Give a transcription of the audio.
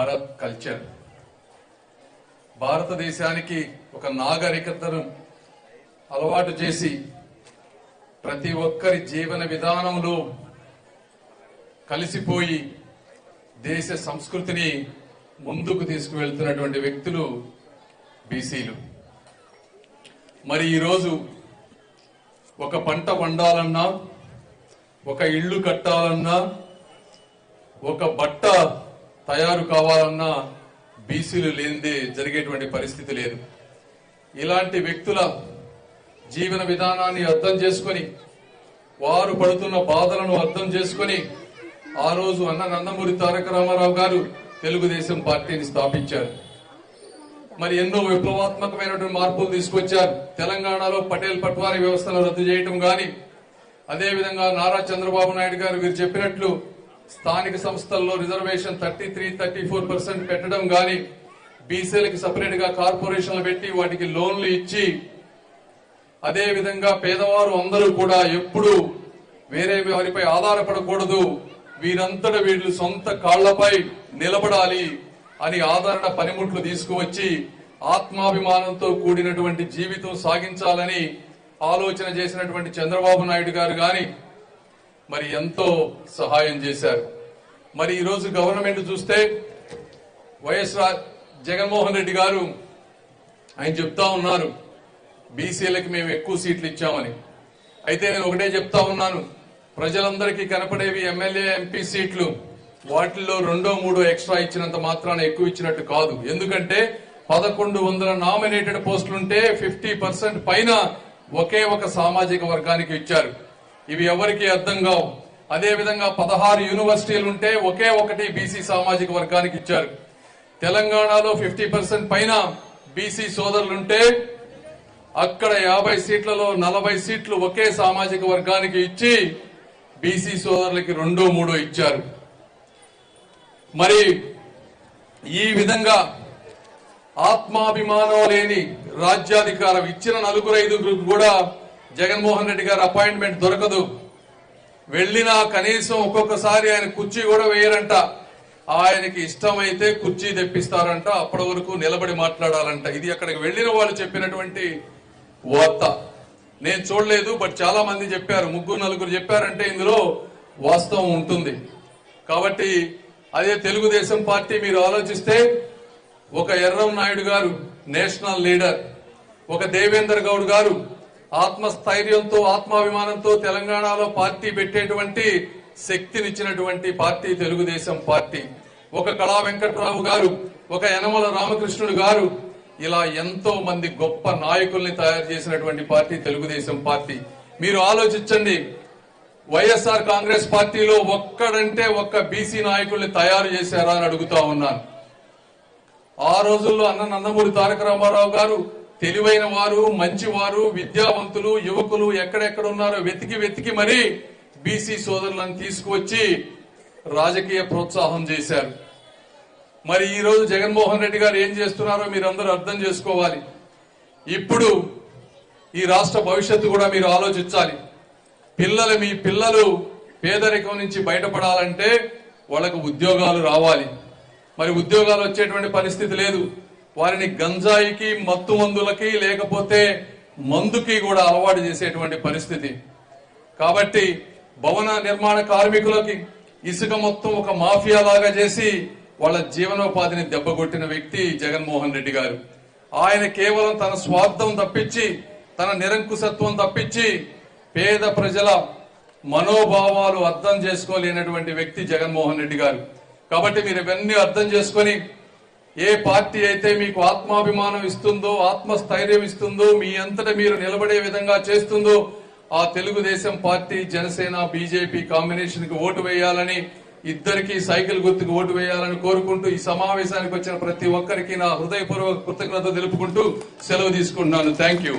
Bharat culture. భారతదేశానికి ఒక నాగరికతను అలవాటు చేసి ప్రతి ఒక్కరి జీవన విధానంలో కలిసిపోయి దేశ సంస్కృతిని ముందుకు తీసుకువెళ్తున్నటువంటి వ్యక్తులు బీసీలు. మరి ఈరోజు ఒక పంట వండాలన్నా, ఒక ఇల్లు కట్టాలన్నా, ఒక బట్ట తయారు కావాలన్నా బీసీలు లేనిదే జరిగేటువంటి పరిస్థితి లేదు. ఇలాంటి వ్యక్తుల జీవన విధానాన్ని అర్థం చేసుకొని, వారు పడుతున్న బాధలను అర్థం చేసుకొని ఆ రోజు నందమూరి తారక రామారావు గారు తెలుగుదేశం పార్టీని స్థాపించారు. మరి ఎన్నో విప్లవాత్మకమైనటువంటి మార్పులు తీసుకొచ్చారు. తెలంగాణలో పటేల్ పట్వారీ వ్యవస్థను రద్దు చేయటం గాని, అదేవిధంగా నారా చంద్రబాబు నాయుడు గారు వీరు చెప్పినట్లు స్థానిక సంస్థల్లో రిజర్వేషన్ 33-34% పెట్టడం గాని, బీసీలకి సపరేట్ గా కార్పొరేషన్లు పెట్టి వాటికి లోన్లు ఇచ్చి, అదే విధంగా పేదవారు అందరూ కూడా ఎప్పుడు వేరే వారిపై ఆధారపడకూడదు, వీరంతట వీళ్ళు సొంత కాళ్లపై నిలబడాలి అని ఆదరణ పనిముట్లు తీసుకువచ్చి ఆత్మాభిమానంతో కూడినటువంటి జీవితం సాగించాలని ఆలోచన చేసినటువంటి చంద్రబాబు నాయుడు గారు గాని మరి ఎంతో సహాయం చేశారు. మరి ఈరోజు గవర్నమెంట్ చూస్తే వైఎస్ జగన్మోహన్ రెడ్డి గారు ఆయన చెప్తా ఉన్నారు బీసీలకి మేము ఎక్కువ సీట్లు ఇచ్చామని. అయితే నేను ఒకటే చెప్తా ఉన్నాను, ప్రజలందరికీ కనపడేవి ఎమ్మెల్యే ఎంపీ సీట్లు, వాటిల్లో 2-3 ఎక్స్ట్రా ఇచ్చినంత మాత్రాన ఎక్కువ ఇచ్చినట్టు కాదు. ఎందుకంటే 1100 నామినేటెడ్ పోస్టులుంటే 50% పైన ఒకే ఒక సామాజిక వర్గానికి ఇచ్చారు. ఇవి ఎవరికి అర్థం కావు. అదే విధంగా 16 యూనివర్సిటీలు ఉంటే ఒకే ఒకటి బీసీ సామాజిక వర్గానికి ఇచ్చారు. తెలంగాణలో 50% పైన బీసీ సోదరులుంటే అక్కడ 50 సీట్లలో 40 సీట్లు ఒకే సామాజిక వర్గానికి ఇచ్చి బీసీ సోదరులకి 2-3 ఇచ్చారు. మరి ఈ విధంగా ఆత్మాభిమానం లేని రాజ్యాధికారం ఇచ్చిన 4-5 కూడా జగన్మోహన్ రెడ్డి గారు అపాయింట్మెంట్ దొరకదు. వెళ్ళినా కనీసం ఒక్కొక్కసారి ఆయన కుర్చీ కూడా వేయరంట. ఆయనకి ఇష్టమైతే కుర్చీ తెప్పిస్తారంట, అప్పటి వరకు నిలబడి మాట్లాడాలంట. ఇది అక్కడికి వెళ్లిన వాళ్ళు చెప్పినటువంటి వార్త. నేను చూడలేదు, బట్ చాలా మంది చెప్పారు. 3-4 చెప్పారంటే ఇందులో వాస్తవం ఉంటుంది. కాబట్టి అదే తెలుగుదేశం పార్టీ మీరు ఆలోచిస్తే ఒక ఎర్రం నాయుడు గారు నేషనల్ లీడర్, ఒక దేవేందర్ గౌడ్ గారు ఆత్మస్థైర్యంతో ఆత్మాభిమానంతో తెలంగాణలో పార్టీ పెట్టేటువంటి శక్తినిచ్చినటువంటి పార్టీ తెలుగుదేశం పార్టీ, ఒక కళా వెంకట్రావు గారు, ఒక యనమల రామకృష్ణుడు గారు, ఇలా ఎంతో మంది గొప్ప నాయకుల్ని తయారు చేసినటువంటి పార్టీ తెలుగుదేశం పార్టీ. మీరు ఆలోచించండి, వైఎస్ఆర్ కాంగ్రెస్ పార్టీలో ఒక్కడంటే ఒక్క బీసీ నాయకుల్ని తయారు చేశారా అని అడుగుతా ఉన్నాను. ఆ రోజుల్లో నందమూరి తారక రామారావు గారు తెలివైన వారు, మంచివారు, విద్యావంతులు, యువకులు ఎక్కడెక్కడ ఉన్నారో వెతికి మరీ బీసీ సోదరులను తీసుకువచ్చి రాజకీయ ప్రోత్సాహం చేశారు. మరి ఈ రోజు జగన్మోహన్ రెడ్డి గారు ఏం చేస్తున్నారో మీరందరూ అర్థం చేసుకోవాలి. ఇప్పుడు ఈ రాష్ట్ర భవిష్యత్తు కూడా మీరు ఆలోచించాలి. మీ పిల్లలు పేదరికం నుంచి బయటపడాలంటే వాళ్ళకు ఉద్యోగాలు రావాలి. మరి ఉద్యోగాలు వచ్చేటువంటి పరిస్థితి లేదు. వారిని గంజాయికి, మత్తు మందులకి, లేకపోతే మందుకి కూడా అలవాటు చేసేటువంటి పరిస్థితి. కాబట్టి భవన నిర్మాణ కార్మికులకి ఇసుక మొత్తం ఒక మాఫియా లాగా చేసి వాళ్ళ జీవనోపాధిని దెబ్బకొట్టిన వ్యక్తి జగన్మోహన్ రెడ్డి గారు. ఆయన కేవలం తన స్వార్థం తప్పించి, తన నిరంకుశత్వం తప్పించి పేద ప్రజల మనోభావాలు అర్థం చేసుకోలేనటువంటి వ్యక్తి జగన్మోహన్ రెడ్డి గారు. కాబట్టి మీరు ఇవన్నీ అర్థం చేసుకొని ఏ పార్టీ అయితే మీకు ఆత్మాభిమానం ఇస్తుందో, ఆత్మస్థైర్యం ఇస్తుందో, మీ అంతటా మీరు నిలబడే విధంగా చేస్తుందో ఆ Telugu Desam party, Janasena, BJP combination కి ఓటు వేయాలని, ఇద్దరికి సైకిల్ గుర్తుకు ఓటు వేయాలని కోరుకుంటూ ఈ సమావేశానికి వచ్చిన ప్రతి ఒక్కరికి నా హృదయపూర్వక కృతజ్ఞత తెలుపుకుంటూ సెలవు తీసుకుంటున్నాను. Thank you.